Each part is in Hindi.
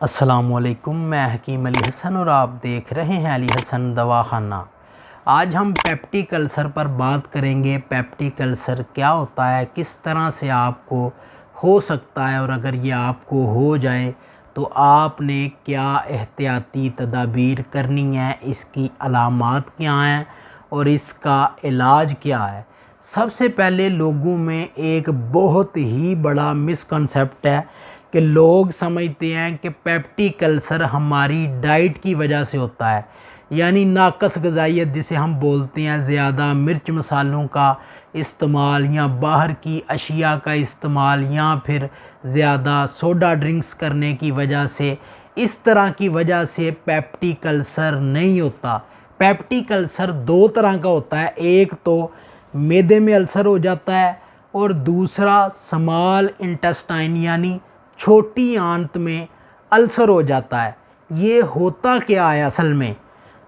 अस्सलामुअलैकुम, मैं हकीम अली हसन और आप देख रहे हैं अली हसन दवाखाना। आज हम पेप्टिक अल्सर पर बात करेंगे। पेप्टिक अल्सर क्या होता है, किस तरह से आपको हो सकता है और अगर ये आपको हो जाए तो आपने क्या एहतियाती तदाबीर करनी है, इसकी अलामात क्या हैं और इसका इलाज क्या है। सबसे पहले लोगों में एक बहुत ही बड़ा मिसकंसेप्ट है कि लोग समझते हैं कि पेप्टिक अल्सर हमारी डाइट की वजह से होता है, यानी नाकस ग़िज़ाइयत जिसे हम बोलते हैं, ज़्यादा मिर्च मसालों का इस्तेमाल या बाहर की अशिया का इस्तेमाल या फिर ज़्यादा सोडा ड्रिंक्स करने की वजह से, इस तरह की वजह से पेप्टिक अल्सर नहीं होता। पेप्टिक अल्सर दो तरह का होता है, एक तो मैदे में अल्सर हो जाता है और दूसरा स्मॉल इंटेस्टाइन यानी छोटी आंत में अल्सर हो जाता है। ये होता क्या है असल में,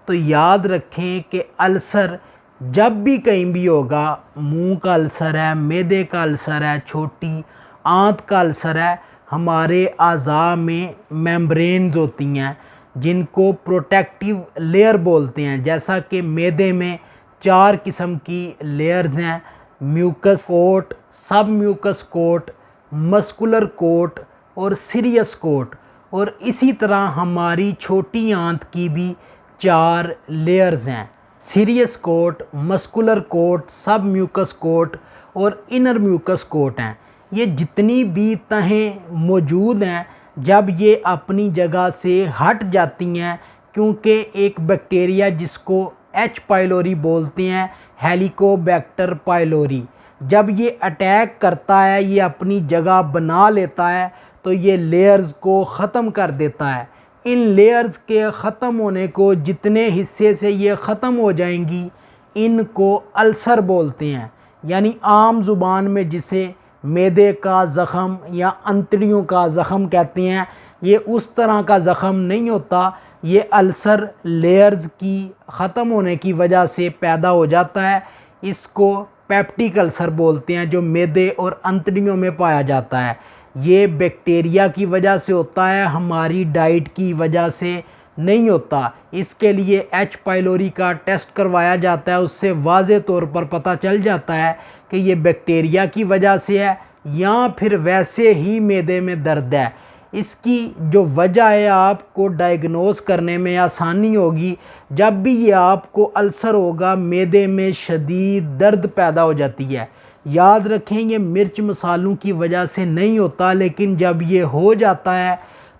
तो याद रखें कि अल्सर जब भी कहीं भी होगा, मुंह का अल्सर है, मैदे का अल्सर है, छोटी आंत का अल्सर है, हमारे अज़ा में मेम्ब्रेन्स होती हैं जिनको प्रोटेक्टिव लेयर बोलते हैं। जैसा कि मैदे में 4 किस्म की लेयर्स हैं, म्यूकस कोट, सब म्यूकस कोट, मस्कुलर कोट और सीरियस कोट, और इसी तरह हमारी छोटी आंत की भी 4 लेयर्स हैं, सीरियस कोट, मस्कुलर कोट, सब म्यूकस कोट और इनर म्यूकस कोट हैं। ये जितनी भी तहें मौजूद हैं, जब ये अपनी जगह से हट जाती हैं, क्योंकि एक बैक्टीरिया जिसको एच पाइलोरी बोलते हैं, हेलिकोबैक्टर पाइलोरी, जब ये अटैक करता है, ये अपनी जगह बना लेता है तो ये लेयर्स को ख़त्म कर देता है। इन लेयर्स के ख़त्म होने को, जितने हिस्से से ये ख़त्म हो जाएंगी, इनको अल्सर बोलते हैं। यानी आम ज़ुबान में जिसे मैदे का ज़ख़म या अंतड़ियों का ज़ख़म कहते हैं, ये उस तरह का ज़ख़म नहीं होता। ये अल्सर लेयर्स की ख़त्म होने की वजह से पैदा हो जाता है। इसको पेप्टिक अल्सर बोलते हैं, जो मैदे और अंतड़ियों में पाया जाता है। ये बैक्टीरिया की वजह से होता है, हमारी डाइट की वजह से नहीं होता। इसके लिए एच पाइलोरी का टेस्ट करवाया जाता है, उससे वाज़े तौर पर पता चल जाता है कि ये बैक्टीरिया की वजह से है या फिर वैसे ही मैदे में दर्द है। इसकी जो वजह है, आपको डायग्नोस करने में आसानी होगी। जब भी ये आपको अल्सर होगा, मैदे में शदीद दर्द पैदा हो जाती है। याद रखें, ये मिर्च मसालों की वजह से नहीं होता, लेकिन जब ये हो जाता है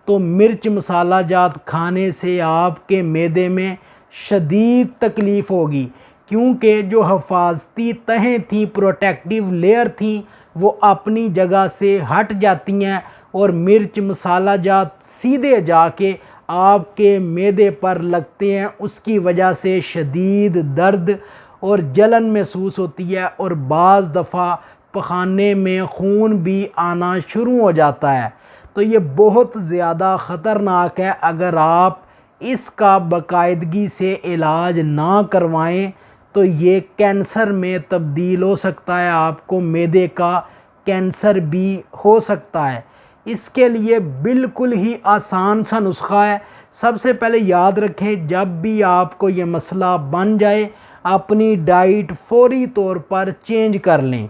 तो मिर्च मसाला जात खाने से आपके मैदे में शदीद तकलीफ़ होगी, क्योंकि जो हिफाजती तहें थी, प्रोटेक्टिव लेयर थी, वो अपनी जगह से हट जाती हैं और मिर्च मसाला जात सीधे जाके आपके मैदे पर लगते हैं। उसकी वजह से शदीद दर्द और जलन महसूस होती है और बाज़ दफ़ा पखाने में खून भी आना शुरू हो जाता है। तो ये बहुत ज़्यादा ख़तरनाक है। अगर आप इसका बाकायदगी से इलाज ना करवाएं तो ये कैंसर में तब्दील हो सकता है, आपको मैदे का कैंसर भी हो सकता है। इसके लिए बिल्कुल ही आसान सा नुस्खा है। सबसे पहले याद रखें, जब भी आपको ये मसला बन जाए, अपनी डाइट फौरी तौर पर चेंज कर लें,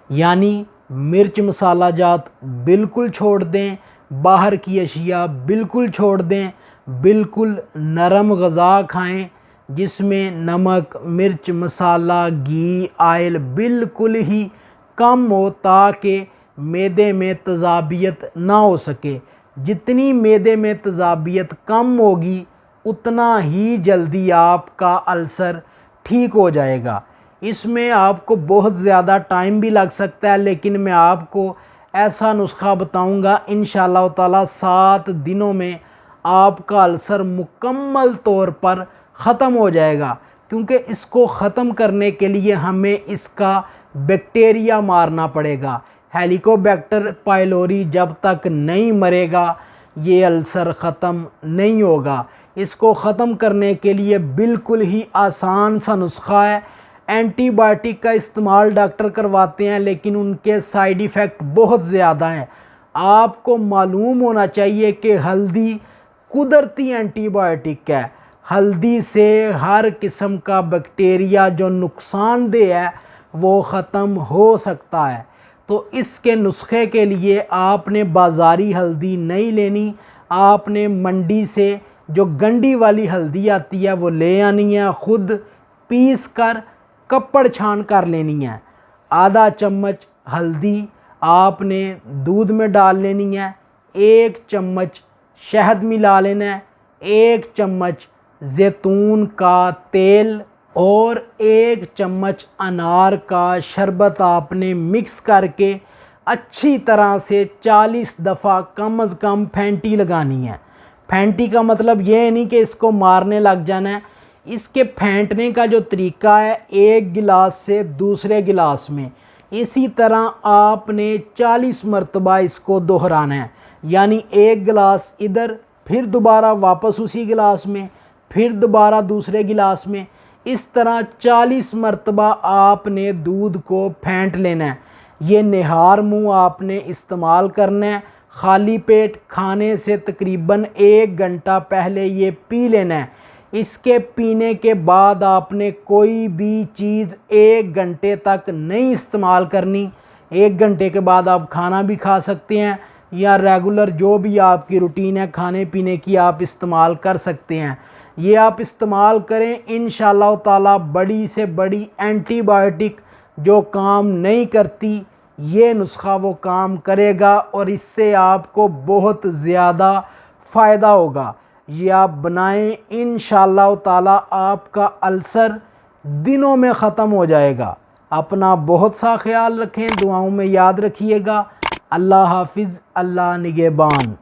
यानी मिर्च मसाला जात बिल्कुल छोड़ दें, बाहर की अशिया बिल्कुल छोड़ दें, बिल्कुल नरम ग़िज़ा खाएं जिसमें नमक, मिर्च मसाला, घी, आयल बिल्कुल ही कम हो, ताकि मैदे में तज़ाबियत ना हो सके। जितनी मैदे में तज़ाबियत कम होगी, उतना ही जल्दी आपका अल्सर ठीक हो जाएगा। इसमें आपको बहुत ज़्यादा टाइम भी लग सकता है, लेकिन मैं आपको ऐसा नुस्खा बताऊंगा, इंशाअल्लाह ताला 7 दिनों में आपका अल्सर मुकम्मल तौर पर ख़त्म हो जाएगा। क्योंकि इसको ख़त्म करने के लिए हमें इसका बैक्टीरिया मारना पड़ेगा। हेलिकोबैक्टर पाइलोरी जब तक नहीं मरेगा, ये अल्सर ख़त्म नहीं होगा। इसको ख़त्म करने के लिए बिल्कुल ही आसान सा नुस्खा है। एंटीबायोटिक का इस्तेमाल डॉक्टर करवाते हैं, लेकिन उनके साइड इफ़ेक्ट बहुत ज़्यादा हैं। आपको मालूम होना चाहिए कि हल्दी कुदरती एंटीबायोटिक है। हल्दी से हर किस्म का बैक्टीरिया जो नुकसानदेह है वो ख़त्म हो सकता है। तो इसके नुस्खे के लिए आपने बाज़ारी हल्दी नहीं लेनी, आपने मंडी से जो गंडी वाली हल्दी आती है वो ले आनी है, ख़ुद पीस कर कपड़ छान कर लेनी है। आधा चम्मच हल्दी आपने दूध में डाल लेनी है, 1 चम्मच शहद मिला लेना है, 1 चम्मच जैतून का तेल और 1 चम्मच अनार का शरबत आपने मिक्स करके अच्छी तरह से 40 दफ़ा कम से कम फेंटी लगानी है। फेंटी का मतलब ये नहीं कि इसको मारने लग जाना है। इसके फेंटने का जो तरीका है, 1 गिलास से दूसरे गिलास में इसी तरह आपने 40 मरतबा इसको दोहराना है। यानी 1 गिलास इधर, फिर दोबारा वापस उसी गिलास में, फिर दोबारा दूसरे गिलास में, इस तरह 40 मरतबा आपने दूध को फेंट लेना है। ये निहार मुँह आपने इस्तेमाल करना है। खाली पेट खाने से तकरीबन 1 घंटा पहले ये पी लेना है। इसके पीने के बाद आपने कोई भी चीज़ 1 घंटे तक नहीं इस्तेमाल करनी। 1 घंटे के बाद आप खाना भी खा सकते हैं या रेगुलर जो भी आपकी रूटीन है खाने पीने की आप इस्तेमाल कर सकते हैं। ये आप इस्तेमाल करें, इंशाअल्लाह ताला बड़ी से बड़ी एंटीबायोटिक जो काम नहीं करती, ये नुस्खा वो काम करेगा और इससे आपको बहुत ज़्यादा फ़ायदा होगा। ये आप बनाएं, इंशाअल्लाह ताला आपका अल्सर दिनों में ख़त्म हो जाएगा। अपना बहुत सा ख्याल रखें, दुआओं में याद रखिएगा। अल्लाह हाफिज़, अल्लाह निगहबान।